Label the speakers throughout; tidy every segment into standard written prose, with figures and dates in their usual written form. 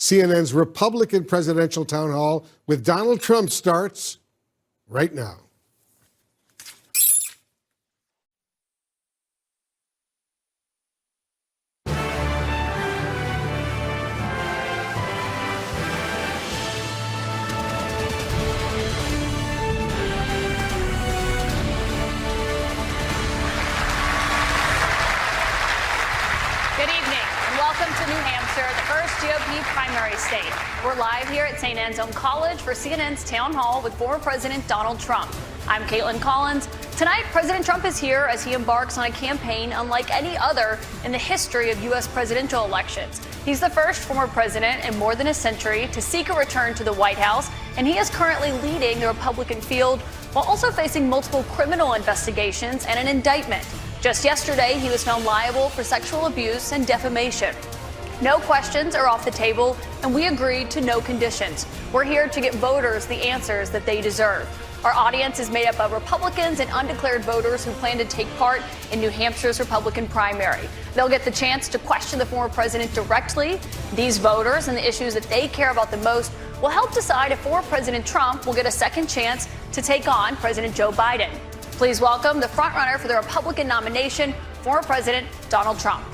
Speaker 1: CNN's Republican presidential town hall with Donald Trump starts right now.
Speaker 2: Good evening and welcome to New Hampshire, the first GOP primary state. We're live here at St. Anselm College for CNN's Town Hall with former President Donald Trump. I'm Caitlin Collins. Tonight, President Trump is here as he embarks on a campaign unlike any other in the history of U.S. presidential elections. He's the first former president in more than a century to seek a return to the White House, and he is currently leading the Republican field while also facing multiple criminal investigations and an indictment. Just yesterday, he was found liable for sexual abuse and defamation. No questions are off the table, and we agreed to no conditions. We're here to get voters the answers that they deserve. Our audience is made up of Republicans and undeclared voters who plan to take part in New Hampshire's Republican primary. They'll get the chance to question the former president directly. These voters and the issues that they care about the most will help decide if former President Trump will get a second chance to take on President Joe Biden. Please welcome the frontrunner for the Republican nomination, former President Donald Trump.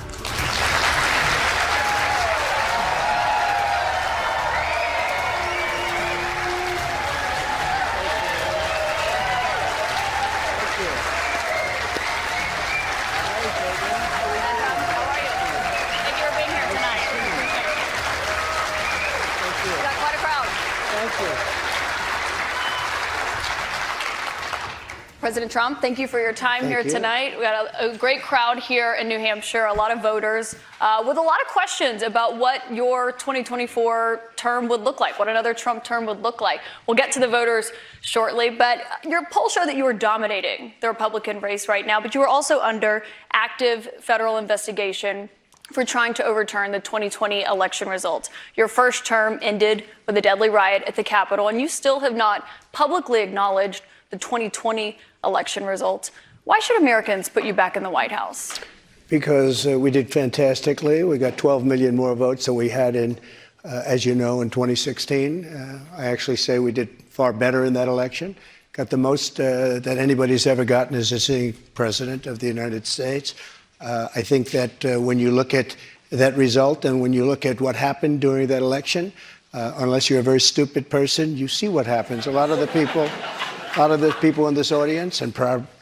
Speaker 2: President Trump, thank you for your time here tonight. We got a great crowd here in New Hampshire, a lot of voters with a lot of questions about what your 2024 term would look like, what another Trump term would look like. We'll get to the voters shortly, but your polls show that you are dominating the Republican race right now, but you are also under active federal investigation for trying to overturn the 2020 election results. Your first term ended with a deadly riot at the Capitol, and you still have not publicly acknowledged the 2020 election results. Why should Americans put you back in the White House?
Speaker 3: Because we did fantastically. We got 12 million more votes than we had in, as you know, in 2016. I actually say we did far better in that election. Got the most that anybody's ever gotten as a sitting president of the United States. I think that when you look at that result and when you look at what happened during that election, unless you're a very stupid person, you see what happens. A lot of the people in this audience, and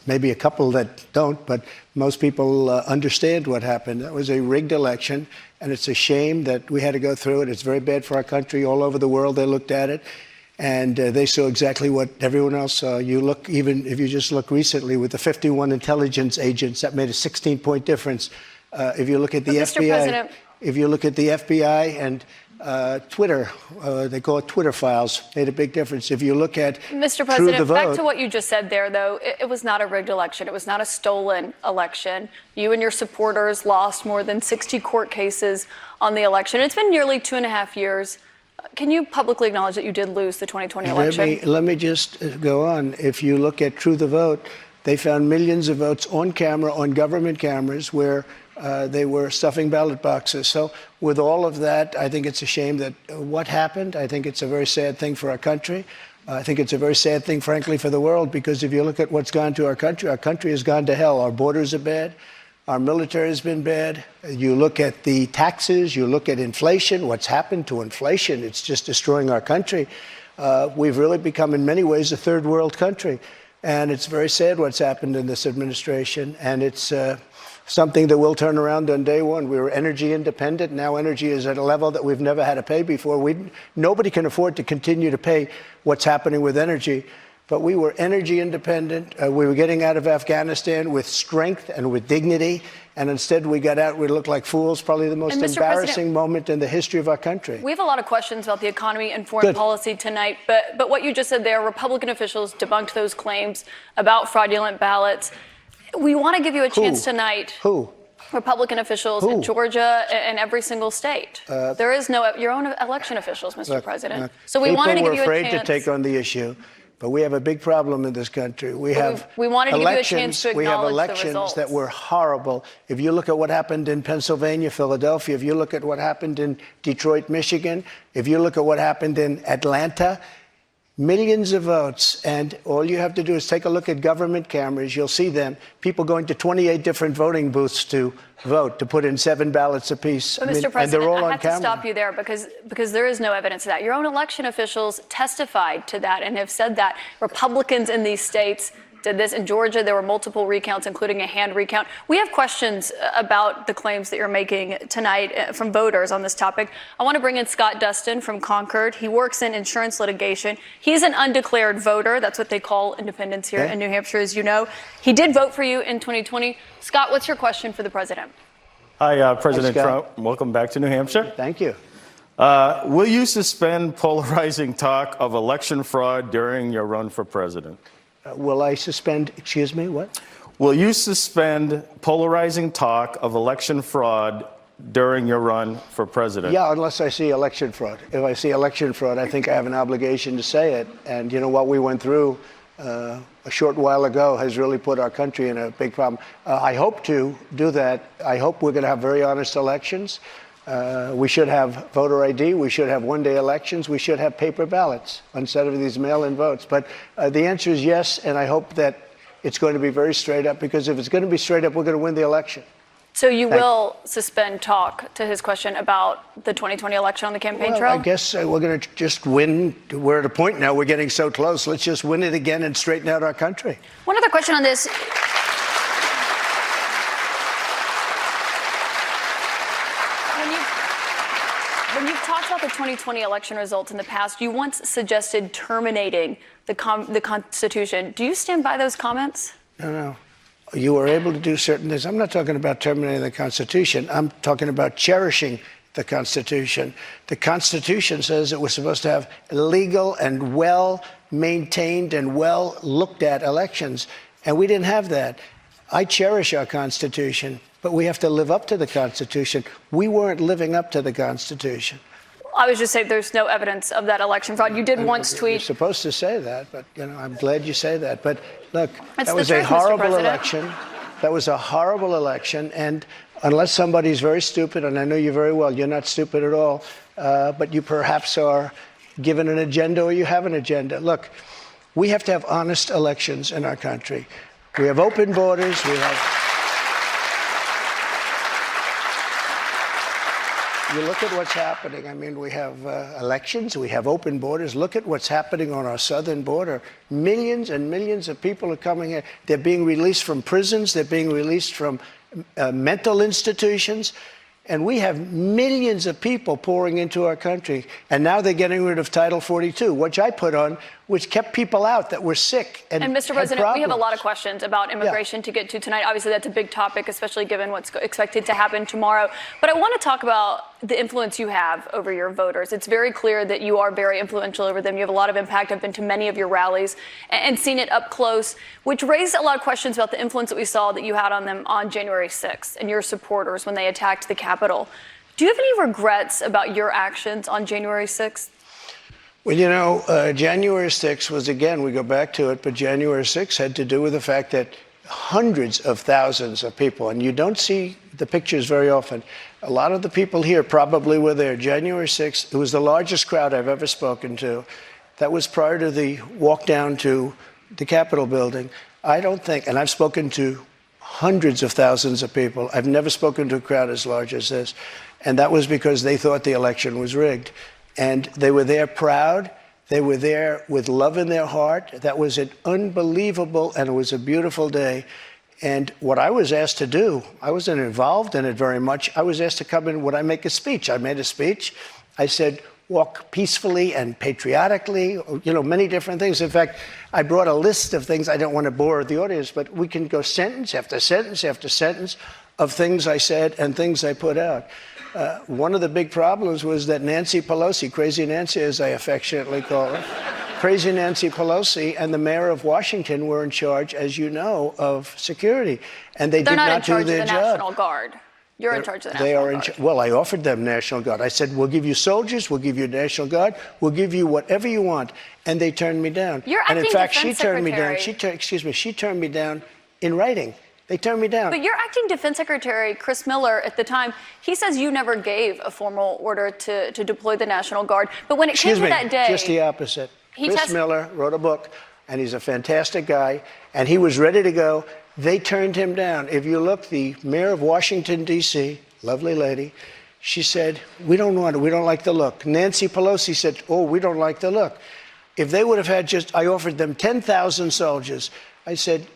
Speaker 3: maybe a couple that don't, but most people understand what happened. That was a rigged election, and it's a shame that we had to go through it. It's very bad for our country. All over the world, they looked at it, and they saw exactly what everyone else saw. You look, even if you just look recently with the 51 intelligence agents, that made a 16-point difference. If you look at the FBI, and Twitter, they call it Twitter files, made a big difference. If you look at
Speaker 2: Mr. President, back to what you just said there, though, it was not a rigged election. It was not a stolen election. You and your supporters lost more than 60 court cases on the election. It's been nearly 2.5 years. Can you publicly acknowledge that you did lose the 2020 election?
Speaker 3: Let me just go on. If you look at True the Vote, they found millions of votes on camera, on government cameras, where they were stuffing ballot boxes. So with all of that, I think it's a shame that what happened. I think it's a very sad thing for our country. I think it's a very sad thing, frankly, for the world, because if you look at what's gone to our country has gone to hell. Our borders are bad. Our military has been bad. You look at the taxes, you look at inflation, what's happened to inflation. It's just destroying our country. We've really become, in many ways, a third world country. And it's very sad what's happened in this administration. And it's something that will turn around on day one. We were energy independent. Now energy is at a level that we've never had to pay before. Nobody can afford to continue to pay what's happening with energy. But we were energy independent. We were getting out of Afghanistan with strength and with dignity. And instead we got out, we looked like fools, probably the most embarrassing moment in the history of our country.
Speaker 2: We have a lot of questions about the economy and foreign policy tonight. But what you just said there, Republican officials debunked those claims about fraudulent ballots. We want to give you a chance tonight.
Speaker 3: Who?
Speaker 2: Republican officials in Georgia and every single state. There is no, your own election officials, Mr. President. So we wanted to give you a chance.
Speaker 3: People were afraid to take on the issue. But we have a big problem in this country. We
Speaker 2: wanted to give you a chance to
Speaker 3: we have
Speaker 2: acknowledge the
Speaker 3: elections
Speaker 2: results.
Speaker 3: that were horrible. If you look at what happened in Pennsylvania, Philadelphia, if you look at what happened in Detroit, Michigan, if you look at what happened in Atlanta, millions of votes, and all you have to do is take a look at government cameras. You'll see them. People going to 28 different voting booths to vote, to put in 7 ballots apiece.
Speaker 2: But,
Speaker 3: I mean,
Speaker 2: Mr. President,
Speaker 3: and they're all
Speaker 2: I
Speaker 3: on
Speaker 2: have to
Speaker 3: camera.
Speaker 2: stop you there because there is no evidence of that. Your own election officials testified to that and have said that Republicans in these states did this. In Georgia, there were multiple recounts, including a hand recount. We have questions about the claims that you're making tonight from voters on this topic. I want to bring in Scott Dustin from Concord. He works in insurance litigation. He's an undeclared voter. That's what they call independents here in New Hampshire, as you know. He did vote for you in 2020. Scott, what's your question for the president?
Speaker 4: Hi, President
Speaker 3: Hi, Scott.
Speaker 4: Trump. Welcome back to New Hampshire.
Speaker 3: Thank you.
Speaker 4: Will you suspend polarizing talk of election fraud during your run for president?
Speaker 3: Will I suspend, excuse me, what?
Speaker 4: Will you suspend polarizing talk of election fraud during your run for president?
Speaker 3: Yeah, unless I see election fraud. If I see election fraud, I think I have an obligation to say it. And you know what we went through a short while ago has really put our country in a big problem. I hope to do that. I hope we're going to have very honest elections. We should have voter ID. We should have one-day elections. We should have paper ballots instead of these mail-in votes. But the answer is yes, and I hope that it's going to be very straight up, because if it's going to be straight up, we're going to win the election.
Speaker 2: So you will suspend talk, to his question, about the 2020 election on the campaign trail?
Speaker 3: I guess we're going to just win. We're at a point now, we're getting so close. Let's just win it again and straighten out our country.
Speaker 2: One other question on this. When you've talked about the 2020 election results in the past, you once suggested terminating the Constitution. Do you stand by those comments?
Speaker 3: No. You were able to do certain things. I'm not talking about terminating the Constitution. I'm talking about cherishing the Constitution. The Constitution says that we're supposed to have legal and well-maintained and well-looked-at elections, and we didn't have that. I cherish our Constitution, but we have to live up to the Constitution. We weren't living up to the Constitution.
Speaker 2: I was just saying there's no evidence of that election fraud. You did once tweet.
Speaker 3: You're supposed to say that, but I'm glad you say that. But look,
Speaker 2: That's
Speaker 3: that was
Speaker 2: the
Speaker 3: a
Speaker 2: truth, Mr.
Speaker 3: horrible
Speaker 2: President.
Speaker 3: election. That was a horrible election, and unless somebody's very stupid, and I know you very well, you're not stupid at all, but you perhaps are given an agenda, or you have an agenda. Look, we have to have honest elections in our country. We have open borders. You look at what's happening. I mean, we have elections, we have open borders. Look at what's happening on our southern border. Millions and millions of people are coming here. They're being released from prisons. They're being released from mental institutions. And we have millions of people pouring into our country. And now they're getting rid of Title 42, which I put on, which kept people out that were sick and
Speaker 2: Mr. President, we have a lot of questions about immigration to get to tonight. Obviously, that's a big topic, especially given what's expected to happen tomorrow. But I want to talk about the influence you have over your voters. It's very clear that you are very influential over them. You have a lot of impact. I've been to many of your rallies and seen it up close, which raised a lot of questions about the influence that we saw that you had on them on January 6th and your supporters when they attacked the Capitol. Do you have any regrets about your actions on January 6th?
Speaker 3: Well, January 6th was, again, we go back to it, but January 6th had to do with the fact that hundreds of thousands of people, and you don't see the pictures very often. A lot of the people here probably were there. January 6th, it was the largest crowd I've ever spoken to. That was prior to the walk down to the Capitol building. I don't think, and I've spoken to hundreds of thousands of people. I've never spoken to a crowd as large as this. And that was because they thought the election was rigged. And they were there proud. They were there with love in their heart. That was an unbelievable, and it was a beautiful day. And what I was asked to do, I wasn't involved in it very much. I was asked to come in. Would I make a speech? I made a speech. I said, walk peacefully and patriotically, many different things. In fact, I brought a list of things. I don't want to bore the audience, but we can go sentence after sentence after sentence of things I said and things I put out. One of the big problems was that Nancy Pelosi, Crazy Nancy as I affectionately call her, Crazy Nancy Pelosi and the mayor of Washington were in charge, as you know, of security. And they did not do their job.
Speaker 2: They're not in charge of the National Guard. You're in charge of the
Speaker 3: They
Speaker 2: National
Speaker 3: are in.
Speaker 2: Guard.
Speaker 3: Well, I offered them National Guard. I said, "We'll give you soldiers. We'll give you National Guard. We'll give you whatever you want," and they turned me down.
Speaker 2: Your
Speaker 3: and in
Speaker 2: acting
Speaker 3: fact,
Speaker 2: defense
Speaker 3: she turned me down.
Speaker 2: secretary-
Speaker 3: She turned me down in writing. They turned me down.
Speaker 2: But your acting defense secretary, Chris Miller, at the time, he says you never gave a formal order to deploy the National Guard. But when it came
Speaker 3: Excuse
Speaker 2: to
Speaker 3: me,
Speaker 2: that day,
Speaker 3: just the opposite.
Speaker 2: He
Speaker 3: Chris
Speaker 2: test-
Speaker 3: Miller wrote a book, and he's a fantastic guy, and he was ready to go. They turned him down. If you look, the mayor of Washington, D.C., lovely lady, she said, "We don't want it. We don't like the look." Nancy Pelosi said, "Oh, we don't like the look." If they would have had I offered them 10,000 soldiers. I said,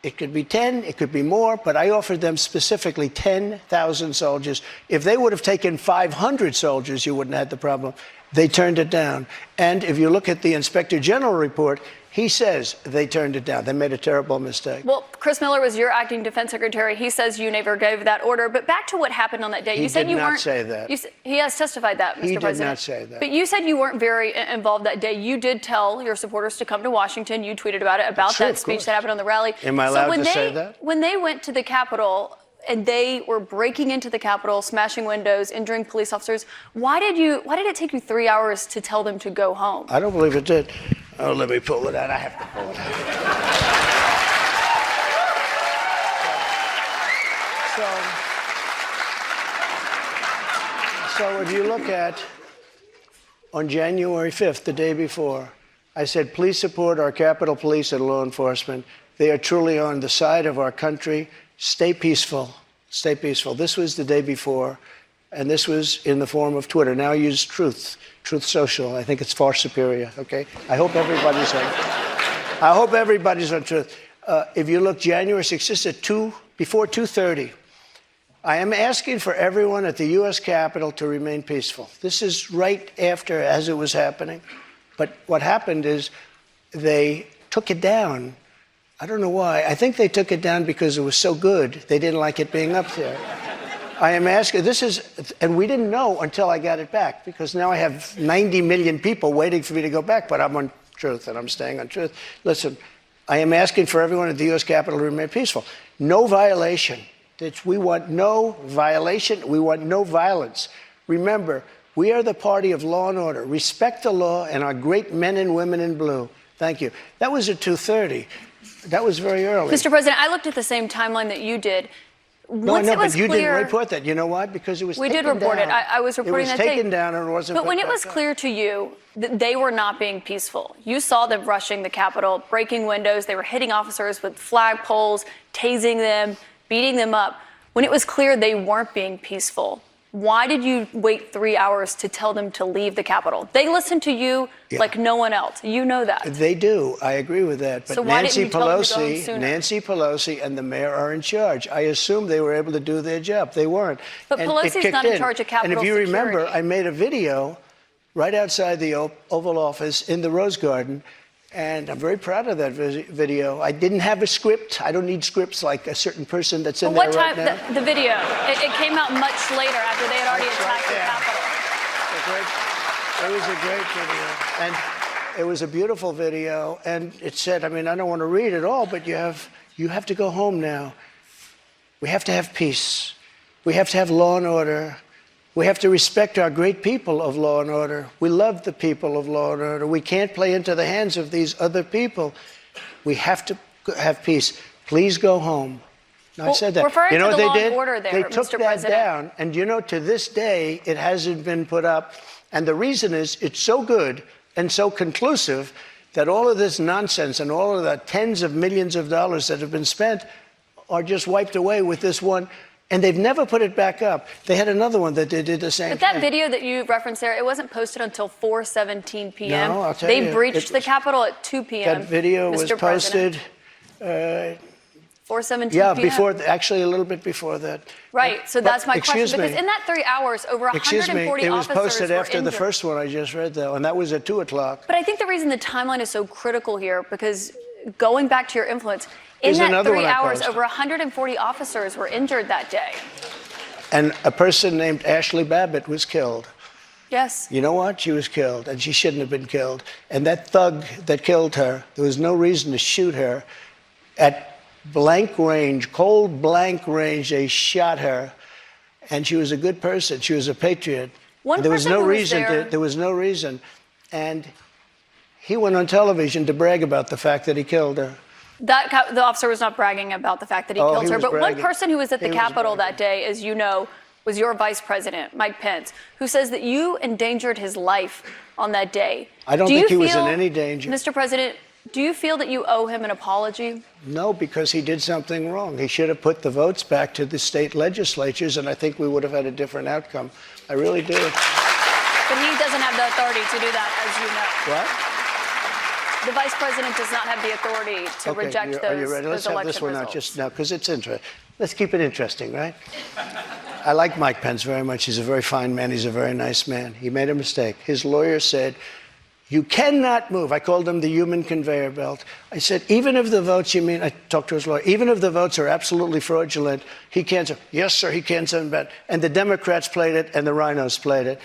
Speaker 3: it could be 10, it could be more, but I offered them specifically 10,000 soldiers. If they would have taken 500 soldiers, you wouldn't have had the problem. They turned it down. And if you look at the Inspector General report, he says they turned it down. They made a terrible mistake.
Speaker 2: well, Chris Miller was your acting defense secretary. He says you never gave that order. But back to what happened on that day.
Speaker 3: He
Speaker 2: You said
Speaker 3: did
Speaker 2: you
Speaker 3: not
Speaker 2: weren't.
Speaker 3: say that.
Speaker 2: He has testified that, Mr.
Speaker 3: He did
Speaker 2: President.
Speaker 3: not say that.
Speaker 2: But you said you weren't very involved that day. You did tell your supporters to come to Washington. You tweeted about it, about
Speaker 3: true,
Speaker 2: that
Speaker 3: of
Speaker 2: speech
Speaker 3: course.
Speaker 2: that happened on the rally.
Speaker 3: Am I allowed to say that?
Speaker 2: When they went to the Capitol and they were breaking into the Capitol, smashing windows, injuring police officers, why did it take you 3 hours to tell them to go home?
Speaker 3: I don't believe it did. Oh, let me pull it out. I have to pull it out. So if you look at, on January 5th, the day before, I said, please support our Capitol Police and law enforcement. They are truly on the side of our country. Stay peaceful. Stay peaceful. This was the day before, and this was in the form of Twitter. Now I use Truth Social. I think it's far superior, okay? I hope everybody's on Truth. If you look January 6th, this is before 2:30. I am asking for everyone at the U.S. Capitol to remain peaceful. This is right after, as it was happening. But what happened is they took it down. I don't know why. I think they took it down because it was so good. They didn't like it being up there. I am asking, and we didn't know until I got it back, because now I have 90 million people waiting for me to go back, but I'm on Truth and I'm staying on Truth. Listen, I am asking for everyone at the U.S. Capitol to remain peaceful. No violation. We want no violation. We want no violence. Remember, we are the party of law and order. Respect the law and our great men and women in blue. Thank you. That was at 2:30. That was very early.
Speaker 2: Mr. President, I looked at the same timeline that you did.
Speaker 3: No, I
Speaker 2: Once
Speaker 3: know,
Speaker 2: it was
Speaker 3: but you
Speaker 2: clear,
Speaker 3: didn't report that. You know why? Because it was
Speaker 2: we
Speaker 3: taken
Speaker 2: did report
Speaker 3: down.
Speaker 2: it. I was reporting that
Speaker 3: It was taken
Speaker 2: day.
Speaker 3: down and it wasn't
Speaker 2: But when
Speaker 3: put
Speaker 2: it was
Speaker 3: back up.
Speaker 2: clear to you that they were not being peaceful, you saw them rushing the Capitol, breaking windows. They were hitting officers with flagpoles, tasing them, beating them up. When it was clear they weren't being peaceful, why did you wait 3 hours to tell them to leave the Capitol? They listened to you like no one else. You know that.
Speaker 3: They do. I agree with that. But
Speaker 2: So why didn't you tell them to go home sooner?
Speaker 3: Nancy Pelosi and the mayor are in charge. I assume they were able to do their job. They weren't.
Speaker 2: But
Speaker 3: And
Speaker 2: Pelosi's
Speaker 3: it kicked
Speaker 2: not in charge of Capitol
Speaker 3: And if you remember,
Speaker 2: security.
Speaker 3: I made a video right outside the Oval Office in the Rose Garden. And I'm very proud of that video. I didn't have a script. I don't need scripts like a certain person that's in
Speaker 2: But
Speaker 3: there
Speaker 2: what
Speaker 3: right
Speaker 2: time,
Speaker 3: now.
Speaker 2: the video, it came out much later after they had already attacked the Capitol.
Speaker 3: It was a great video. And it was a beautiful video. And it said, I mean, I don't want to read it all, but you have to go home now. We have to have peace. We have to have law and order. We have to respect our great people of law and order. We love the people of law and order. We can't play into the hands of these other people. We have to have peace. Please go home. No, I
Speaker 2: Well,
Speaker 3: said that.
Speaker 2: referring
Speaker 3: You know
Speaker 2: to
Speaker 3: what
Speaker 2: the law
Speaker 3: they
Speaker 2: and
Speaker 3: did?
Speaker 2: order there,
Speaker 3: They took
Speaker 2: Mr.
Speaker 3: that
Speaker 2: President.
Speaker 3: down. And you know, to this day, it hasn't been put up. And the reason is it's so good and so conclusive that all of this nonsense and all of the tens of millions of dollars that have been spent are just wiped away with this one. And they've never put it back up. They had another one that they did the same
Speaker 2: But that
Speaker 3: thing.
Speaker 2: video that you referenced there, it wasn't posted until 4:17 p.m.
Speaker 3: No, I'll tell
Speaker 2: they
Speaker 3: you,
Speaker 2: breached
Speaker 3: it
Speaker 2: the
Speaker 3: was-
Speaker 2: Capitol at 2 p.m.
Speaker 3: That video was
Speaker 2: Mr. President.
Speaker 3: posted,
Speaker 2: 4:17
Speaker 3: yeah,
Speaker 2: p.m.
Speaker 3: actually a little bit before that.
Speaker 2: Right, so
Speaker 3: But-
Speaker 2: that's my question.
Speaker 3: excuse
Speaker 2: Because
Speaker 3: me.
Speaker 2: in that 3 hours, over
Speaker 3: Excuse me,
Speaker 2: 140
Speaker 3: it was
Speaker 2: officers
Speaker 3: posted
Speaker 2: were
Speaker 3: after the
Speaker 2: injured.
Speaker 3: first one I just read, though, and that was at 2 o'clock.
Speaker 2: But I think the reason the timeline is so critical here, because going back to your influence, in
Speaker 3: Here's
Speaker 2: that
Speaker 3: another
Speaker 2: 3
Speaker 3: one I
Speaker 2: hours,
Speaker 3: posted.
Speaker 2: over 140 officers were injured that day.
Speaker 3: And a person named Ashley Babbitt was killed.
Speaker 2: Yes.
Speaker 3: You know what? She was killed, and she shouldn't have been killed. And that thug that killed her, there was no reason to shoot her. At blank range, cold blank range, they shot her. and she was a good person. She was a patriot.
Speaker 2: One
Speaker 3: And there was
Speaker 2: person
Speaker 3: no
Speaker 2: who was
Speaker 3: reason.
Speaker 2: there-
Speaker 3: There was no reason. And he went on television to brag about the fact that he killed her.
Speaker 2: The officer was not bragging about the fact that he
Speaker 3: Oh,
Speaker 2: killed
Speaker 3: he
Speaker 2: her.
Speaker 3: was
Speaker 2: But one
Speaker 3: bragging.
Speaker 2: person who was at the
Speaker 3: He was
Speaker 2: Capitol
Speaker 3: bragging.
Speaker 2: that day, as you know, was your vice president, Mike Pence, who says that you endangered his life on that day.
Speaker 3: I don't
Speaker 2: Do you
Speaker 3: think he was in
Speaker 2: feel-
Speaker 3: any danger.
Speaker 2: Mr. President, do you feel that you owe him an apology?
Speaker 3: No, because he did something wrong. He should have put the votes back to the state legislatures, and I think we would have had a different outcome. I really do.
Speaker 2: But he doesn't have the authority to do that, as you know.
Speaker 3: What?
Speaker 2: The vice president does not have the authority to reject those,
Speaker 3: Are you ready? Let's
Speaker 2: those
Speaker 3: have this
Speaker 2: election
Speaker 3: one out
Speaker 2: results.
Speaker 3: just now, because it's interesting. Let's keep it interesting, right? I like Mike Pence very much. He's a very fine man. He's a very nice man. He made a mistake. His lawyer said, you cannot move. I called him the human conveyor belt. I said, even if the votes, I talked to his lawyer, even if the votes are absolutely fraudulent, he can't say, yes, sir, he can't send back. And the Democrats played it, and the rhinos played it.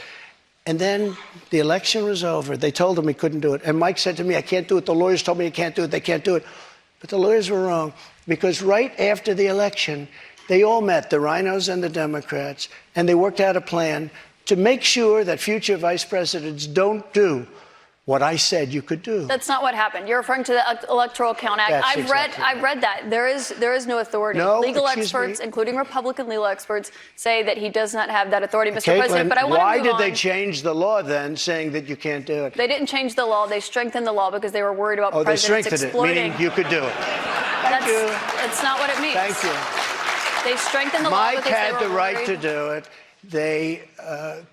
Speaker 3: And then the election was over. They told him he couldn't do it. And Mike said to me, I can't do it. The lawyers told me I can't do it. They can't do it. But the lawyers were wrong, because right after the election, they all met, the rhinos and the Democrats, and they worked out a plan to make sure that future vice presidents don't do what I said you could do.
Speaker 2: That's not what happened. You're referring to the Electoral Count Act.
Speaker 3: That's
Speaker 2: I've
Speaker 3: exactly
Speaker 2: read
Speaker 3: right.
Speaker 2: that. There is no authority.
Speaker 3: No,
Speaker 2: Legal
Speaker 3: excuse
Speaker 2: experts,
Speaker 3: me.
Speaker 2: including Republican legal experts, say that he does not have that authority, Mr.
Speaker 3: Caitlin,
Speaker 2: President. But I want to
Speaker 3: why
Speaker 2: move
Speaker 3: did
Speaker 2: on.
Speaker 3: they change the law then, saying that you can't do it?
Speaker 2: They didn't change the law. They strengthened the law because they were worried about
Speaker 3: Oh, they
Speaker 2: presidents
Speaker 3: strengthened it,
Speaker 2: exploiting.
Speaker 3: meaning you could do it.
Speaker 2: That's, that's not what it means.
Speaker 3: Thank you.
Speaker 2: They strengthened the law
Speaker 3: Mike
Speaker 2: because
Speaker 3: had
Speaker 2: they
Speaker 3: the
Speaker 2: were
Speaker 3: right
Speaker 2: worried.
Speaker 3: to do it. They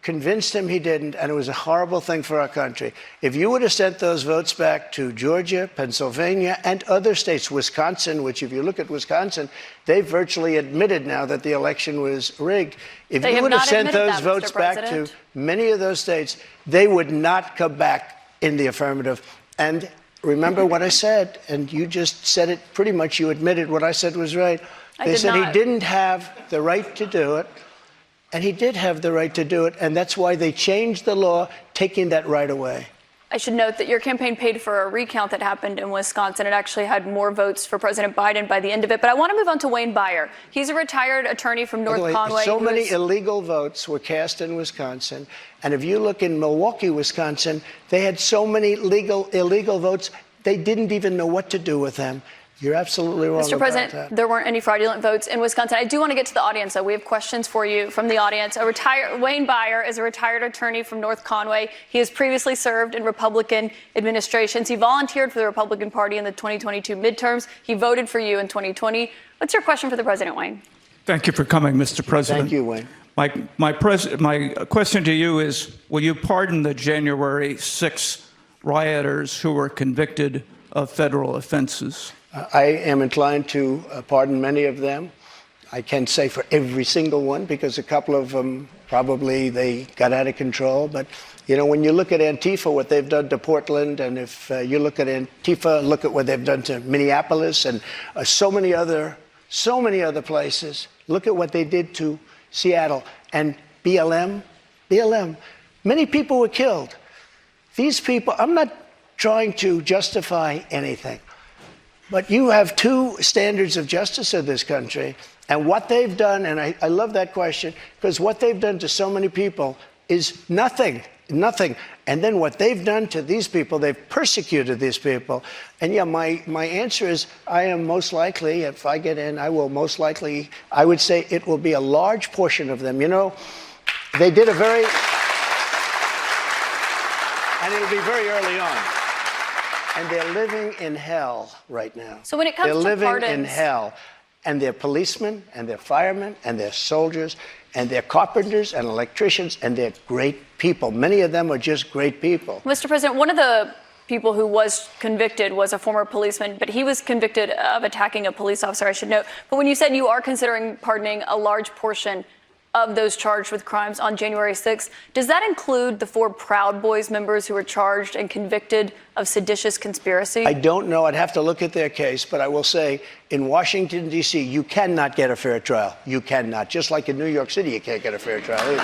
Speaker 3: convinced him he didn't, and it was a horrible thing for our country. If you would have sent those votes back to Georgia, Pennsylvania, and other states, Wisconsin, which if you look at Wisconsin, they virtually admitted now that the election was rigged. If
Speaker 2: They
Speaker 3: you
Speaker 2: have
Speaker 3: would have
Speaker 2: not
Speaker 3: sent
Speaker 2: admitted
Speaker 3: those
Speaker 2: that,
Speaker 3: votes
Speaker 2: Mr.
Speaker 3: back to
Speaker 2: President.
Speaker 3: many of those states, they would not come back in the affirmative. And remember what I said, and you just said it pretty much. You admitted what I said was right.
Speaker 2: I
Speaker 3: They
Speaker 2: did
Speaker 3: said
Speaker 2: not.
Speaker 3: he didn't have the right to do it. And he did have the right to do it, and that's why they changed the law, taking that right away.
Speaker 2: I should note that your campaign paid for a recount that happened in Wisconsin. It actually had more votes for President Biden by the end of it. But I want to move on to Wayne Beyer. He's a retired attorney from
Speaker 3: By the
Speaker 2: North
Speaker 3: way,
Speaker 2: Conway.
Speaker 3: so
Speaker 2: who
Speaker 3: many
Speaker 2: is-
Speaker 3: illegal votes were cast in Wisconsin, and if you look in Milwaukee, Wisconsin, they had so many illegal votes, they didn't even know what to do with them. You're absolutely wrong
Speaker 2: Mr.
Speaker 3: about
Speaker 2: President,
Speaker 3: that.
Speaker 2: there weren't any fraudulent votes in Wisconsin. I do want to get to the audience, though. We have questions for you from the audience. Wayne Beyer is a retired attorney from North Conway. He has previously served in Republican administrations. He volunteered for the Republican Party in the 2022 midterms. He voted for you in 2020. What's your question for the president, Wayne?
Speaker 5: Thank you for coming, Mr. President.
Speaker 3: Thank you, Wayne.
Speaker 5: My question to you is, will you pardon the January 6 rioters who were convicted of federal offenses?
Speaker 3: I am inclined to pardon many of them. I can't say for every single one, because a couple of them probably they got out of control. But, you know, when you look at Antifa, what they've done to Portland, and if you look at Antifa, look at what they've done to Minneapolis and so many other places. Look at what they did to Seattle and BLM. Many people were killed. These people, I'm not trying to justify anything. But you have two standards of justice in this country, and what they've done, and I love that question, because what they've done to so many people is nothing. And then what they've done to these people, they've persecuted these people. And yeah, my answer is I am most likely, if I get in, I will most likely, I would say it will be a large portion of them. You know, they did and it'll be very early on. And they're living in hell right now.
Speaker 2: So when it comes
Speaker 3: they're
Speaker 2: to
Speaker 3: living in
Speaker 2: pardons-
Speaker 3: hell. And they're policemen, and they're firemen, and they're soldiers, and they're carpenters and electricians, and they're great people. Many of them are just great people.
Speaker 2: Mr. President, one of the people who was convicted was a former policeman, but he was convicted of attacking a police officer, I should note. But when you said you are considering pardoning a large portion of those charged with crimes on January 6th, does that include the 4 Proud Boys members who were charged and convicted of seditious conspiracy?
Speaker 3: I don't know. I'd have to look at their case, but I will say in Washington, D.C., you cannot get a fair trial. You cannot. Just like in New York City, you can't get a fair trial either.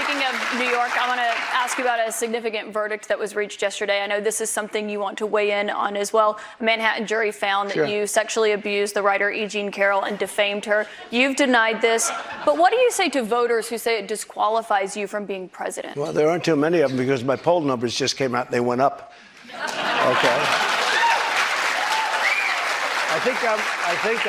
Speaker 2: Speaking of New York, I want to ask you about a significant verdict that was reached yesterday. I know this is something you want to weigh in on as well. A Manhattan jury found that you sexually abused the writer E. Jean Carroll and defamed her. You've denied this. But what do you say to voters who say it disqualifies you from being president?
Speaker 3: Well, there aren't too many of them because my poll numbers just came out and they went up. Okay. I think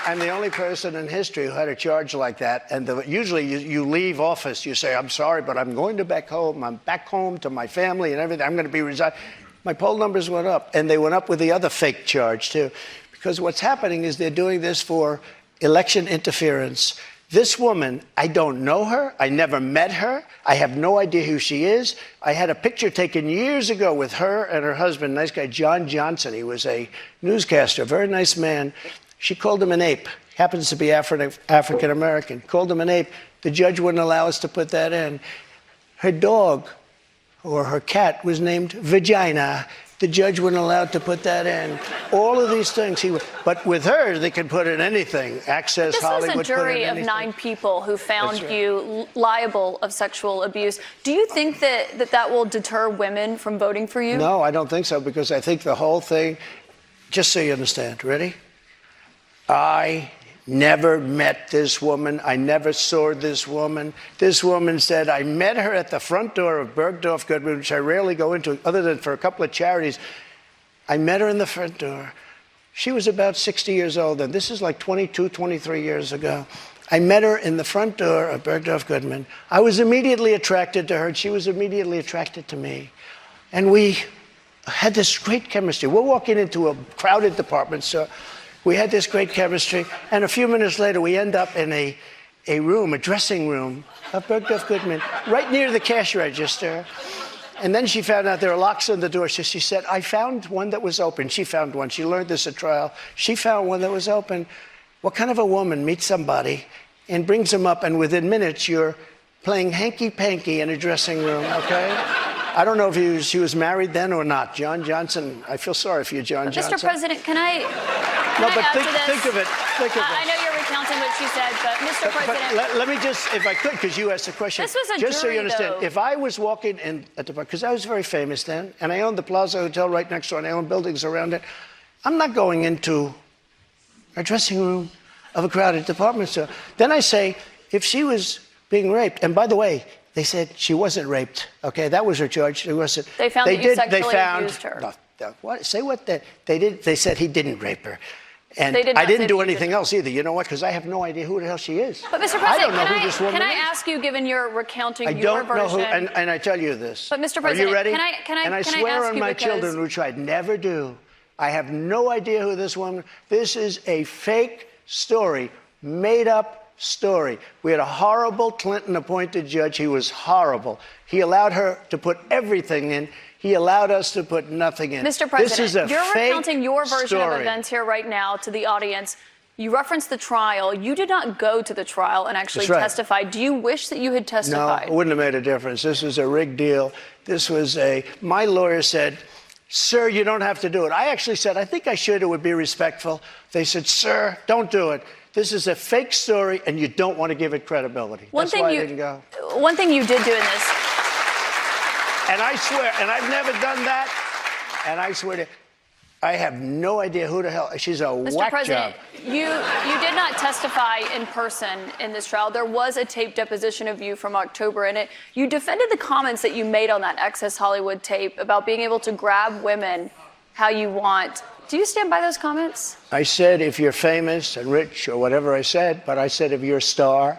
Speaker 3: I'm the only person in history who had a charge like that. And usually you leave office, you say, I'm sorry, but I'm going to back home. I'm back home to my family and everything. I'm going to be resigned. My poll numbers went up, and they went up with the other fake charge, too. Because what's happening is they're doing this for election interference. This woman, I don't know her. I never met her. I have no idea who she is. I had a picture taken years ago with her and her husband, nice guy, John Johnson. He was a newscaster, very nice man. She called him an ape. Happens to be African American. Called him an ape. The judge wouldn't allow us to put that in. Her dog or her cat was named Vagina. The judge wouldn't allow to put that in. All of these things. But with her, they can put in anything. Access, Hollywood.
Speaker 2: This was a jury of 9 people who found you liable of sexual abuse. Do you think that will deter women from voting for you?
Speaker 3: No, I don't think so, because I think the whole thing, just so you understand, ready? I never met this woman. I never saw this woman. This woman said, I met her at the front door of Bergdorf Goodman, which I rarely go into other than for a couple of charities. I met her in the front door. She was about 60 years old, and this is like 22, 23 years ago. I met her in the front door of Bergdorf Goodman. I was immediately attracted to her, and she was immediately attracted to me. And we had this great chemistry. We're walking into a crowded department store. We had this great chemistry, and a few minutes later, we end up in a room, a dressing room of Bergdorf Goodman, right near the cash register. And then she found out there were locks on the door. So she said, I found one that was open. She found one. She learned this at trial. She found one that was open. What kind of a woman meets somebody and brings them up, and within minutes, you're playing hanky-panky in a dressing room, okay? I don't know if she was married then or not. John Johnson, I feel sorry for you, John Johnson.
Speaker 2: Mr. President, can I
Speaker 3: think of it.
Speaker 2: I know you're recounting what she said, but Mr. President.
Speaker 3: Let me just, if I could, because you asked the question.
Speaker 2: This was a
Speaker 3: just
Speaker 2: jury,
Speaker 3: so you understand,
Speaker 2: though.
Speaker 3: if I was walking in at the, because I was very famous then, and I owned the Plaza Hotel right next door, and I owned buildings around it, I'm not going into a dressing room of a crowded department store. Then I say, if she was being raped, and by the way, they said she wasn't raped. Okay, that was her charge. She wasn't.
Speaker 2: They found that you sexually abused her.
Speaker 3: What? Say what? They did. They said he didn't rape her. And
Speaker 2: They did not
Speaker 3: I didn't
Speaker 2: say
Speaker 3: do
Speaker 2: that you
Speaker 3: anything
Speaker 2: did.
Speaker 3: else either. You know what? Because I have no idea who the hell she is.
Speaker 2: But Mr. President,
Speaker 3: I don't know who this woman
Speaker 2: can I
Speaker 3: is.
Speaker 2: ask you, given your recounting
Speaker 3: I
Speaker 2: your
Speaker 3: don't know
Speaker 2: version?
Speaker 3: who, and I tell you this.
Speaker 2: But Mr.
Speaker 3: Are
Speaker 2: President,
Speaker 3: you ready?
Speaker 2: can I
Speaker 3: swear
Speaker 2: ask
Speaker 3: on
Speaker 2: you
Speaker 3: my
Speaker 2: because-
Speaker 3: children, which I'd never do. I have no idea who this woman. This is a fake story, made up story. We had a horrible Clinton-appointed judge. He was horrible. He allowed her to put everything in. He allowed us to put nothing in.
Speaker 2: Mr. President,
Speaker 3: this is a
Speaker 2: you're
Speaker 3: fake
Speaker 2: recounting your version
Speaker 3: story.
Speaker 2: of events here right now to the audience. You referenced the trial. You did not go to the trial and actually
Speaker 3: That's right.
Speaker 2: testify. Do you wish that you had
Speaker 3: No,
Speaker 2: testified?
Speaker 3: it wouldn't have made a difference. This was a rigged deal. My lawyer said, sir, you don't have to do it. I actually said, I think I should. It would be respectful. They said, sir, don't do it. This is a fake story, and you don't want to give it credibility. That's why I didn't go.
Speaker 2: One thing you did do in this.
Speaker 3: And I swear, and I've never done that, and I swear to, I have no idea who the hell, she's a
Speaker 2: Mr.
Speaker 3: whack
Speaker 2: President,
Speaker 3: job.
Speaker 2: you did not testify in person in this trial. There was a tape deposition of you from October in it. You defended the comments that you made on that Access Hollywood tape about being able to grab women how you want. Do you stand by those comments?
Speaker 3: I said, if you're famous and rich or whatever I said, but I said, if you're a star,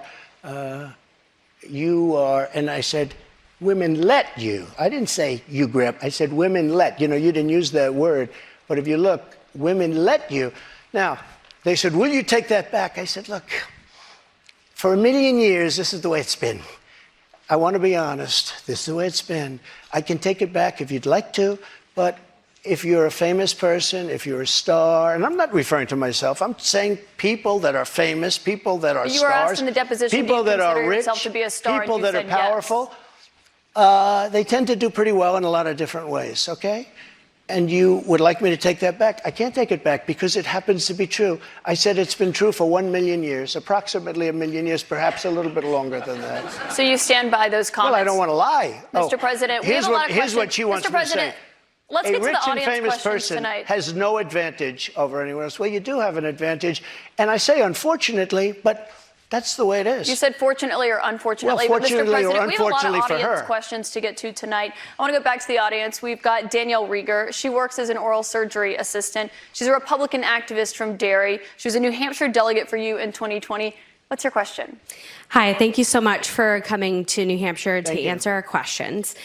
Speaker 3: you are, and I said, women let you. I didn't say you grab, I said women let. You know, you didn't use that word, but if you look, women let you. Now, they said, will you take that back? I said, look, for a million years, this is the way it's been. I want to be honest. This is the way it's been. I can take it back if you'd like to, but if you're a famous person, if you're a star, and I'm not referring to myself, I'm saying people that are famous, people that are stars.
Speaker 2: You were asked in the deposition,
Speaker 3: people
Speaker 2: do you
Speaker 3: that are
Speaker 2: consider
Speaker 3: rich,
Speaker 2: yourself to be a star,
Speaker 3: people
Speaker 2: and you
Speaker 3: that are
Speaker 2: said yes.
Speaker 3: powerful. They tend to do pretty well in a lot of different ways, okay? And you would like me to take that back? I can't take it back because it happens to be true. I said it's been true for 1 million years, approximately 1 million years, perhaps a little bit longer than that.
Speaker 2: So you stand by those comments?
Speaker 3: Well, I don't want to lie.
Speaker 2: Mr. President, we have a lot of questions.
Speaker 3: Here's what she wants
Speaker 2: Mr.
Speaker 3: me to
Speaker 2: President,
Speaker 3: say.
Speaker 2: let's get to the
Speaker 3: A rich and
Speaker 2: audience
Speaker 3: famous
Speaker 2: questions
Speaker 3: person
Speaker 2: tonight.
Speaker 3: has no advantage over anyone else. Well, you do have an advantage. And I say unfortunately, but that's the way it is.
Speaker 2: You said fortunately or unfortunately.
Speaker 3: Well,
Speaker 2: but Mr.
Speaker 3: fortunately or
Speaker 2: President, we have a lot of
Speaker 3: unfortunately for
Speaker 2: audience
Speaker 3: her.
Speaker 2: questions to get to tonight. I want to go back to the audience. We've got Danielle Rieger. She works as an oral surgery assistant. She's a Republican activist from Derry. She was a New Hampshire delegate for you in 2020. What's your question?
Speaker 6: Hi, thank you so much for coming to New Hampshire to
Speaker 3: you.
Speaker 6: answer our questions.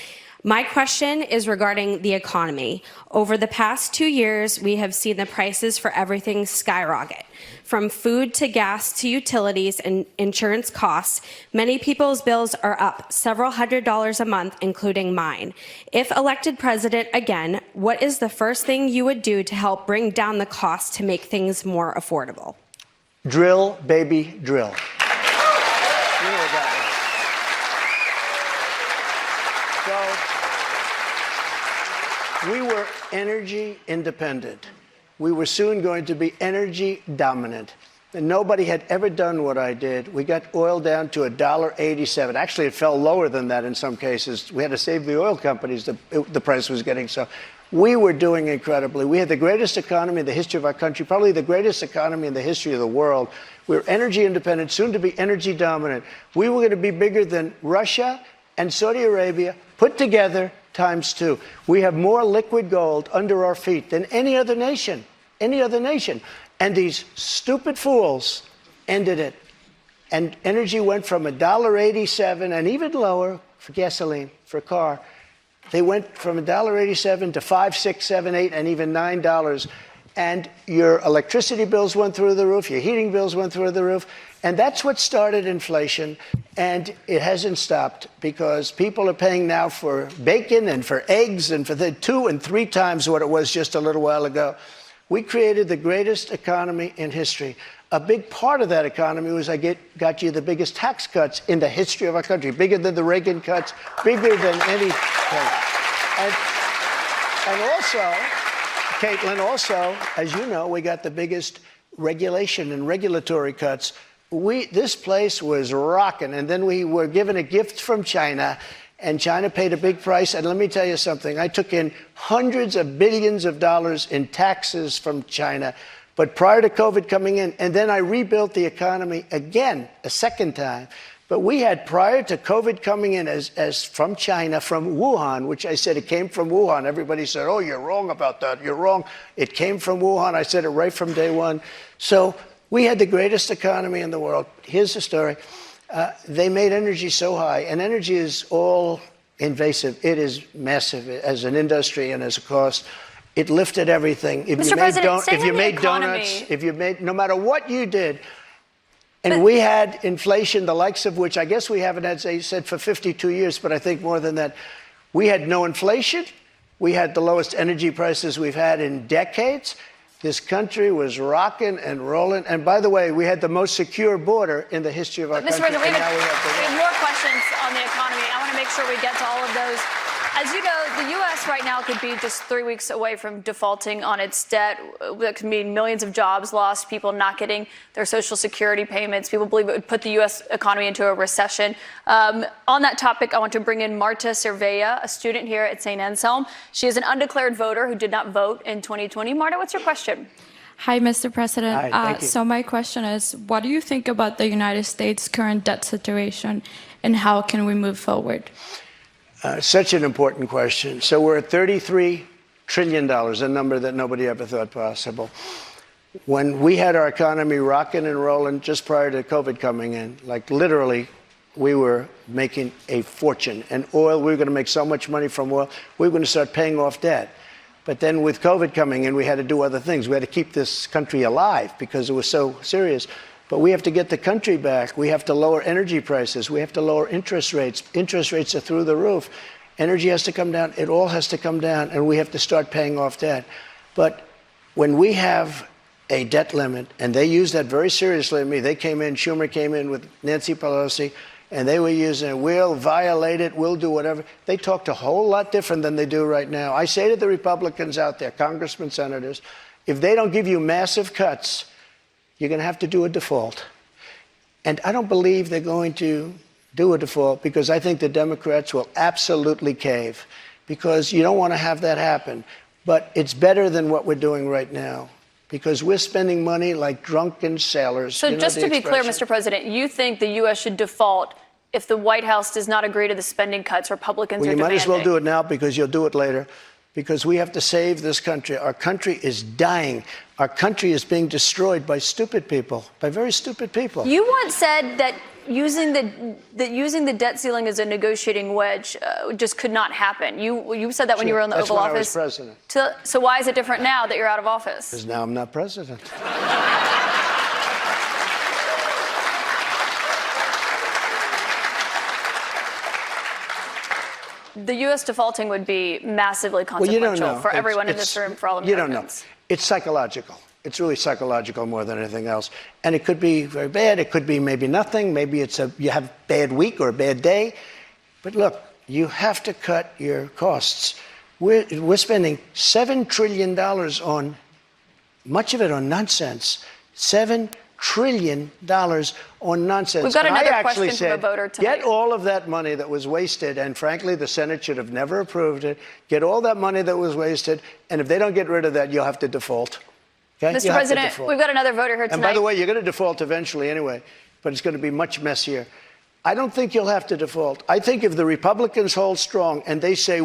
Speaker 6: My question is regarding the economy. Over the past 2 years, we have seen the prices for everything skyrocket. From food to gas to utilities and insurance costs, many people's bills are up several $100s a month, including mine. If elected president again, what is the first thing you would do to help bring down the cost to make things more affordable?
Speaker 3: Drill, baby, drill. You know that one. So, we were energy independent. We were soon going to be energy dominant. And nobody had ever done what I did. We got oil down to $1.87. Actually, it fell lower than that in some cases. We had to save the oil companies. The price was getting so. We were doing incredibly. We had the greatest economy in the history of our country, probably the greatest economy in the history of the world. We were energy independent, soon to be energy dominant. We were going to be bigger than Russia and Saudi Arabia put together ×2. We have more liquid gold under our feet than any other nation. And these stupid fools ended it. And energy went from $1.87 and even lower for gasoline, for a car. They went from $1.87 to $5, $6, $7, $8, and even $9. And your electricity bills went through the roof, your heating bills went through the roof. And that's what started inflation. And it hasn't stopped because people are paying now for bacon and for eggs and for the 2 and 3 times what it was just a little while ago. We created the greatest economy in history. A big part of that economy was got you the biggest tax cuts in the history of our country, bigger than the Reagan cuts, bigger than any cut. And also, Caitlin, as you know, we got the biggest regulation and regulatory cuts. This place was rocking, and then we were given a gift from China, and China paid a big price. And let me tell you something. I took in hundreds of billions of dollars in taxes from China, but prior to COVID coming in, and then I rebuilt the economy again, a second time. But we had, prior to COVID coming in as from China, from Wuhan, which I said it came from Wuhan. Everybody said, oh, you're wrong about that. You're wrong. It came from Wuhan. I said it right from day one. So we had the greatest economy in the world. Here's the story. They made energy so high, and energy is all invasive. It is massive as an industry and as a cost. It lifted everything. If
Speaker 2: Mr.
Speaker 3: you
Speaker 2: President,
Speaker 3: if you made donuts, no matter what you did, and we had inflation, the likes of which I guess we haven't had, as I said, for 52 years, but I think more than that. We had no inflation. We had the lowest energy prices we've had in decades. This country was rocking and rolling. And by the way, we had the most secure border in the history of our country.
Speaker 2: Mr. President, we
Speaker 3: and now we
Speaker 2: have more questions on the economy. I want to make sure we get to all of those. As you know, the U.S. right now could be just 3 weeks away from defaulting on its debt. That could mean millions of jobs lost, people not getting their Social Security payments. People believe it would put the U.S. economy into a recession. On that topic, I want to bring in Marta Cervella, a student here at St. Anselm. She is an undeclared voter who did not vote in 2020. Marta, what's your question?
Speaker 7: Hi, Mr. President.
Speaker 3: Hi, thank you.
Speaker 7: So my question is, what do you think about the United States' current debt situation, and how can we move forward?
Speaker 3: Such an important question. So we're at $33 trillion, a number that nobody ever thought possible. When we had our economy rocking and rolling just prior to COVID coming in, like literally, we were making a fortune. And oil, we were going to make so much money from oil, we were going to start paying off debt. But then with COVID coming in, we had to do other things. We had to keep this country alive because it was so serious. But we have to get the country back. We have to lower energy prices. We have to lower interest rates. Interest rates are through the roof. Energy has to come down. It all has to come down, and we have to start paying off debt. But when we have a debt limit, and they use that very seriously with me. They came in, Schumer came in with Nancy Pelosi, and they were using, we'll violate it, we'll do whatever. They talked a whole lot different than they do right now. I say to the Republicans out there, congressmen, senators, if they don't give you massive cuts, you're going to have to do a default. And I don't believe they're going to do a default, because I think the Democrats will absolutely cave, because you don't want to have that happen. But it's better than what we're doing right now, because we're spending money like drunken sailors.
Speaker 2: So just to be clear, Mr. President, you think the U.S. should default if the White House does not agree to the spending cuts Republicans are demanding?
Speaker 3: Well, you might as well do it now, because you'll do it later, because we have to save this country. Our country is dying. Our country is being destroyed by stupid people, by very stupid people.
Speaker 2: You once said that using the debt ceiling as a negotiating wedge just could not happen. You said that when you were in the Oval Office.
Speaker 3: That's when I was president.
Speaker 2: So why is it different now that you're out of office?
Speaker 3: Because now I'm not president.
Speaker 2: The U.S. defaulting would be massively consequential
Speaker 3: Well, you don't know.
Speaker 2: for everyone in this room, for all Americans.
Speaker 3: You don't know. It's psychological. It's really psychological more than anything else. And it could be very bad. It could be maybe nothing. Maybe you have a bad week or a bad day. But look, you have to cut your costs. We're spending $7 trillion on, much of it on nonsense. $7 trillion on nonsense.
Speaker 2: We've got another
Speaker 3: I
Speaker 2: question
Speaker 3: actually
Speaker 2: from a voter tonight.
Speaker 3: Get all of that money that was wasted, and frankly, the Senate should have never approved it. Get all that money that was wasted, and if they don't get rid of that, you'll have to default. Okay?
Speaker 2: Mr. President, we've got another voter here tonight.
Speaker 3: And by the way, you're going to default eventually anyway, but it's going to be much messier. I don't think you'll have to default. I think if the Republicans hold strong and they say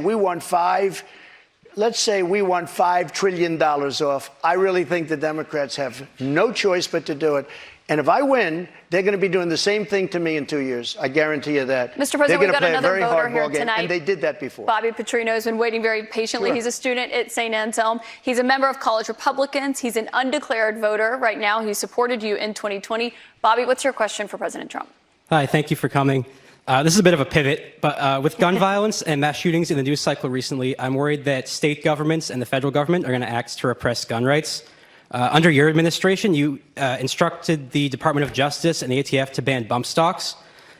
Speaker 3: let's say we want $5 trillion off, I really think the Democrats have no choice but to do it. And if I win, they're going to be doing the same thing to me in 2 years. I guarantee you that.
Speaker 2: Mr. President, we've got another voter here tonight.
Speaker 3: And they did that before.
Speaker 2: Bobby Petrino has been waiting very patiently.
Speaker 3: Sure.
Speaker 2: He's a student at St. Anselm. He's a member of College Republicans. He's an undeclared voter right now. He supported you in 2020. Bobby, what's your question for President Trump?
Speaker 8: Hi, thank you for coming. This is a bit of a pivot, but with gun violence and mass shootings in the news cycle recently, I'm worried that state governments and the federal government are going to act to repress gun rights. Under your administration, you instructed the Department of Justice and the ATF to ban bump stocks.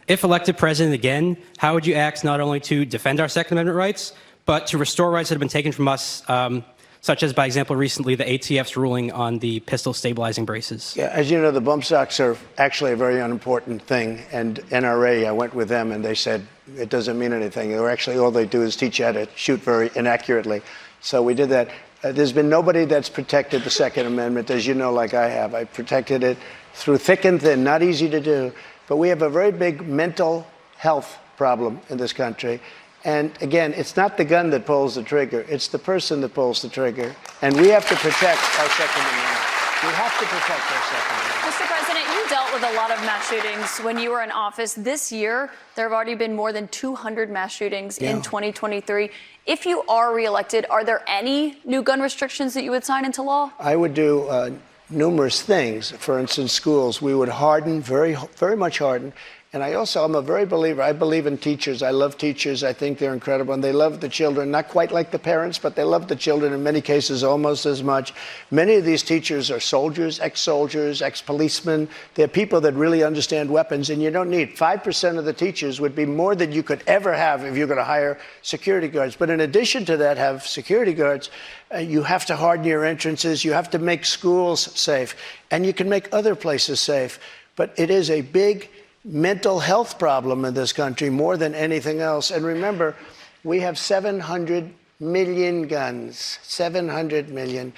Speaker 8: If elected president again, how would you act not only to defend our Second Amendment rights, but to restore rights that have been taken from us, such as, by example, recently the ATF's ruling on the pistol stabilizing braces?
Speaker 3: Yeah, as you know, the bump stocks are actually a very unimportant thing. And NRA, I went with them, and they said it doesn't mean anything. They're actually, all they do is teach you how to shoot very inaccurately. So we did that. There's been nobody that's protected the Second Amendment, as you know, like I have. I protected it through thick and thin, not easy to do. But we have a very big mental health problem in this country. And again, it's not the gun that pulls the trigger, it's the person that pulls the trigger. And we have to protect our Second Amendment. We have to protect our Second Amendment.
Speaker 2: Mr. President, you dealt with a lot of mass shootings when you were in office. This year, there have already been more than 200 mass shootings in 2023. If you are reelected, are there any new gun restrictions that you would sign into law?
Speaker 3: I would do numerous things. For instance, schools, we would harden, very, very much harden. And I'm a very believer. I believe in teachers. I love teachers. I think they're incredible. And they love the children, not quite like the parents, but they love the children in many cases almost as much. Many of these teachers are soldiers, ex-policemen. They're people that really understand weapons. And you don't need 5% of the teachers would be more than you could ever have if you're going to hire security guards. But in addition to that, have security guards. You have to harden your entrances. You have to make schools safe. And you can make other places safe. But it is a big mental health problem in this country more than anything else. And remember, we have 700 million guns, 700 million.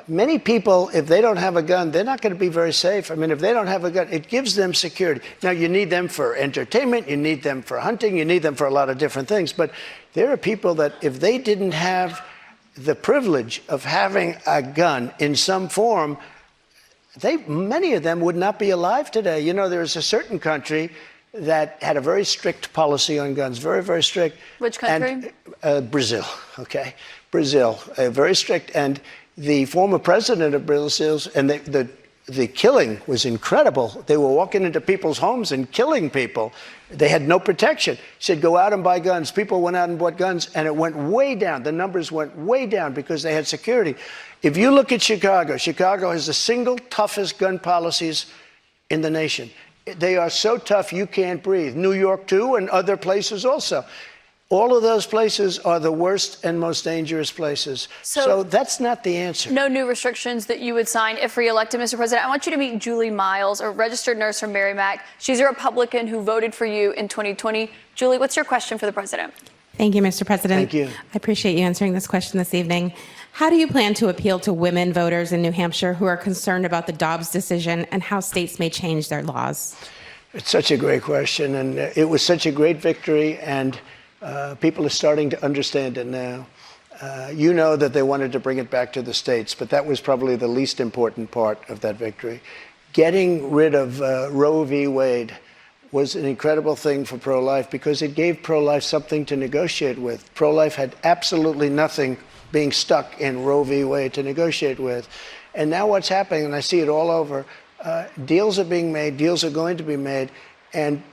Speaker 3: Many people, if they don't have a gun, they're not going to be very safe. I mean, if they don't have a gun, it gives them security. Now, you need them for entertainment, you need them for hunting, you need them for a lot of different things. But there are people that if they didn't have the privilege of having a gun in some form, many of them would not be alive today. You know, there's a certain country that had a very strict policy on guns, very, very strict.
Speaker 2: Which country?
Speaker 3: And, Brazil, okay? Brazil, very strict. And the former president of Brazil, and the killing was incredible. They were walking into people's homes and killing people. They had no protection. He said, go out and buy guns. People went out and bought guns, and it went way down. The numbers went way down because they had security. If you look at Chicago, Chicago has the single toughest gun policies in the nation. They are so tough you can't breathe. New York, too, and other places also. All of those places are the worst and most dangerous places. So that's not the answer.
Speaker 2: No new restrictions that you would sign if reelected, Mr. President. I want you to meet Julie Miles, a registered nurse from Merrimack. She's a Republican who voted for you in 2020. Julie, what's your question for the president?
Speaker 9: Thank you, Mr. President.
Speaker 3: Thank you.
Speaker 9: I appreciate you answering this question this evening. How do you plan to appeal to women voters in New Hampshire who are concerned about the Dobbs decision and how states may change their laws?
Speaker 3: It's such a great question, and it was such a great victory, and people are starting to understand it now. You know that they wanted to bring it back to the states, but that was probably the least important part of that victory. Getting rid of Roe v. Wade was an incredible thing for pro-life because it gave pro-life something to negotiate with. Pro-life had absolutely nothing being stuck in Roe v. Wade to negotiate with. And now what's happening, and I see it all over, deals are being made, deals are going to be made, and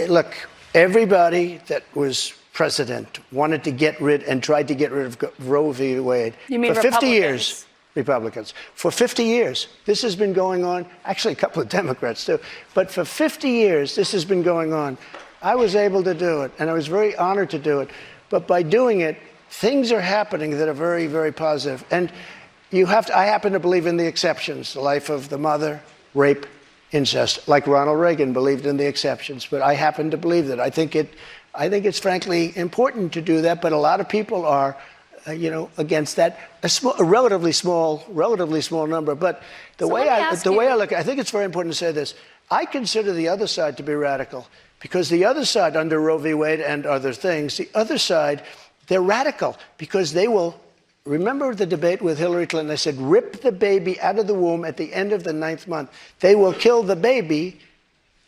Speaker 3: look, everybody that was president wanted to get rid and tried to get rid of Roe v. Wade.
Speaker 2: You mean
Speaker 3: for 50
Speaker 2: Republicans?
Speaker 3: years. Republicans. For 50 years, this has been going on. Actually, a couple of Democrats, too. But for 50 years, this has been going on. I was able to do it, and I was very honored to do it. But by doing it, things are happening that are very, very positive. And I happen to believe in the exceptions, the life of the mother, rape, incest, like Ronald Reagan believed in the exceptions. But I happen to believe that. I think it's frankly important to do that, but a lot of people are against that. A relatively small number. But the way I look, I think it's very important to say this. I consider the other side to be radical because the other side, under Roe v. Wade and other things, the other side, they're radical because they will. Remember the debate with Hillary Clinton? They said, rip the baby out of the womb at the end of the 9th month. They will kill the baby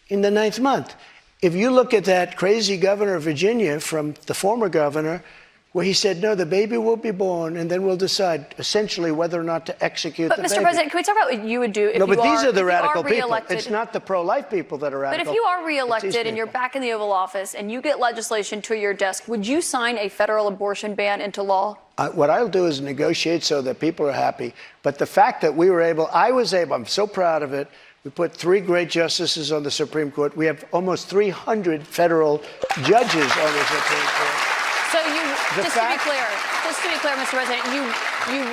Speaker 3: in the 9th month. If you look at that crazy governor of Virginia from the former governor, where he said, no, the baby will be born, and then we'll decide essentially whether or not to execute the baby.
Speaker 2: But, Mr. President, can we talk about what you would do if you are
Speaker 3: No, but these are the radical people.
Speaker 2: Reelected?
Speaker 3: It's not the pro-life people that are radical.
Speaker 2: But if you are reelected and you're back in the Oval Office and you get legislation to your desk, would you sign a federal abortion ban into law?
Speaker 3: What I'll do is negotiate so that people are happy. But the fact that I was able, I'm so proud of it. We put 3 great justices on the Supreme Court. We have almost 300 federal judges on the Supreme Court.
Speaker 2: So just to be clear, Mr. President, you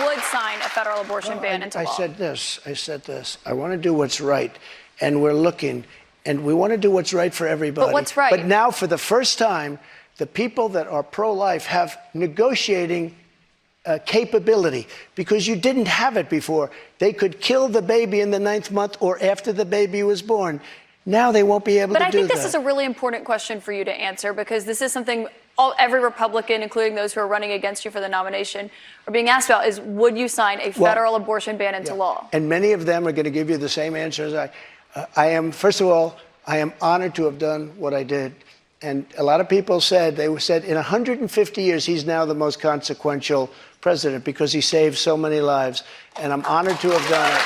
Speaker 2: would sign a federal abortion ban into law.
Speaker 3: I said this. I want to do what's right, and we're looking, and we want to do what's right for everybody.
Speaker 2: But what's right?
Speaker 3: But now, for the first time, the people that are pro-life have negotiating capability because you didn't have it before. They could kill the baby in the 9th month or after the baby was born. Now they won't be able to do that.
Speaker 2: But I think this is a really important question for you to answer because this is something every Republican, including those who are running against you for the nomination, are being asked about is would you sign a federal abortion ban into law?
Speaker 3: And many of them are going to give you the same answer as I am. First of all, I am honored to have done what I did. And a lot of people said in 150 years, he's now the most consequential president because he saved so many lives. And I'm honored to have done it.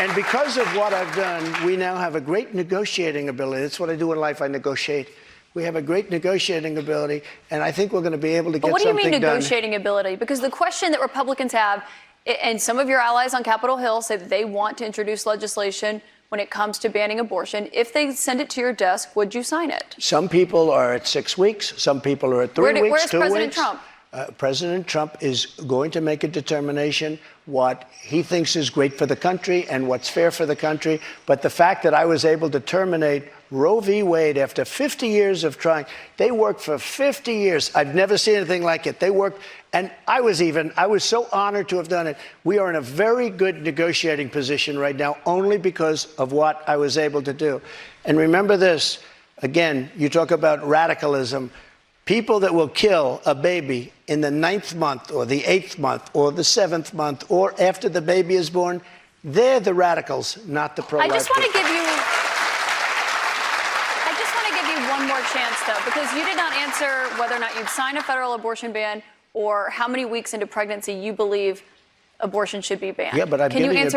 Speaker 3: And because of what I've done, we now have a great negotiating ability. That's what I do in life. I negotiate. We have a great negotiating ability, and I think we're going to be able to get something done.
Speaker 2: But what do you mean negotiating ability? Because the question that Republicans have, and some of your allies on Capitol Hill say that they want to introduce legislation when it comes to banning abortion. If they send it to your desk, would you sign it?
Speaker 3: Some people are at 6 weeks. Some people are at 3 weeks, 2 weeks.
Speaker 2: Where's President Trump?
Speaker 3: President Trump is going to make a determination what he thinks is great for the country and what's fair for the country. But the fact that I was able to terminate Roe v. Wade after 50 years of trying, they worked for 50 years. I've never seen anything like it. They worked, and I was so honored to have done it. We are in a very good negotiating position right now, only because of what I was able to do. And remember this, again, you talk about radicalism. People that will kill a baby in the 9th month or the 8th month or the 7th month or after the baby is born, they're the radicals, not the pro-life people.
Speaker 2: I just want to give you one more chance, though, because you did not answer whether or not you'd sign a federal abortion ban or how many weeks into pregnancy you believe abortion should be banned.
Speaker 3: Yeah, but I've given you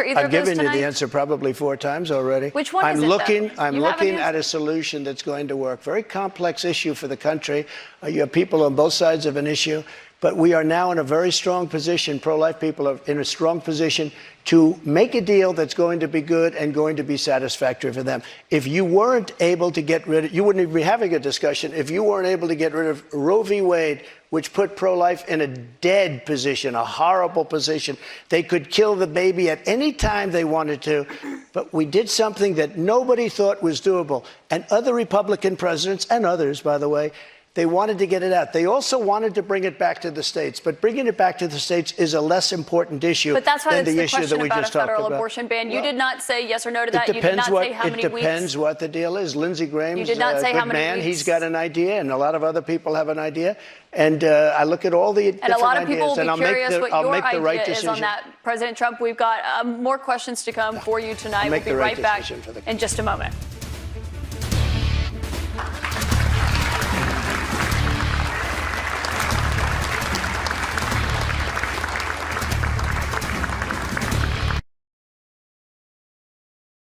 Speaker 3: the answer probably 4 times already.
Speaker 2: Which one is it, though?
Speaker 3: I'm looking at a solution that's going to work. Very complex issue for the country. You have people on both sides of an issue. But we are now in a very strong position. Pro-life people are in a strong position to make a deal that's going to be good and going to be satisfactory for them. If you weren't able to get rid of, you wouldn't even be having a discussion if you weren't able to get rid of Roe v. Wade, which put pro-life in a dead position, a horrible position. They could kill the baby at any time they wanted to, but we did something that nobody thought was doable. And other Republican presidents, and others, by the way, they wanted to get it out. They also wanted to bring it back to the states, but bringing it back to the states is a less important issue
Speaker 2: But that's why
Speaker 3: than
Speaker 2: it's
Speaker 3: the
Speaker 2: the
Speaker 3: issue
Speaker 2: question
Speaker 3: that we
Speaker 2: about
Speaker 3: just
Speaker 2: a
Speaker 3: talked
Speaker 2: federal
Speaker 3: about.
Speaker 2: abortion ban. You did not say yes or no to
Speaker 3: It
Speaker 2: that. You did
Speaker 3: depends
Speaker 2: not say how many
Speaker 3: it depends
Speaker 2: weeks.
Speaker 3: what the deal is. Lindsey Graham's
Speaker 2: You did not say
Speaker 3: a good
Speaker 2: how many
Speaker 3: man.
Speaker 2: weeks.
Speaker 3: He's got an idea, and a lot of other people have an idea. And I look at all the
Speaker 2: And
Speaker 3: different
Speaker 2: a lot of people
Speaker 3: ideas,
Speaker 2: will
Speaker 3: and
Speaker 2: be
Speaker 3: I'll make
Speaker 2: curious what
Speaker 3: I'll
Speaker 2: your
Speaker 3: make the right
Speaker 2: idea is
Speaker 3: decision.
Speaker 2: on that. President Trump, we've got more questions to come for you tonight.
Speaker 3: I'll
Speaker 2: We'll
Speaker 3: make
Speaker 2: be
Speaker 3: the right
Speaker 2: right back
Speaker 3: decision for the
Speaker 2: in just a moment.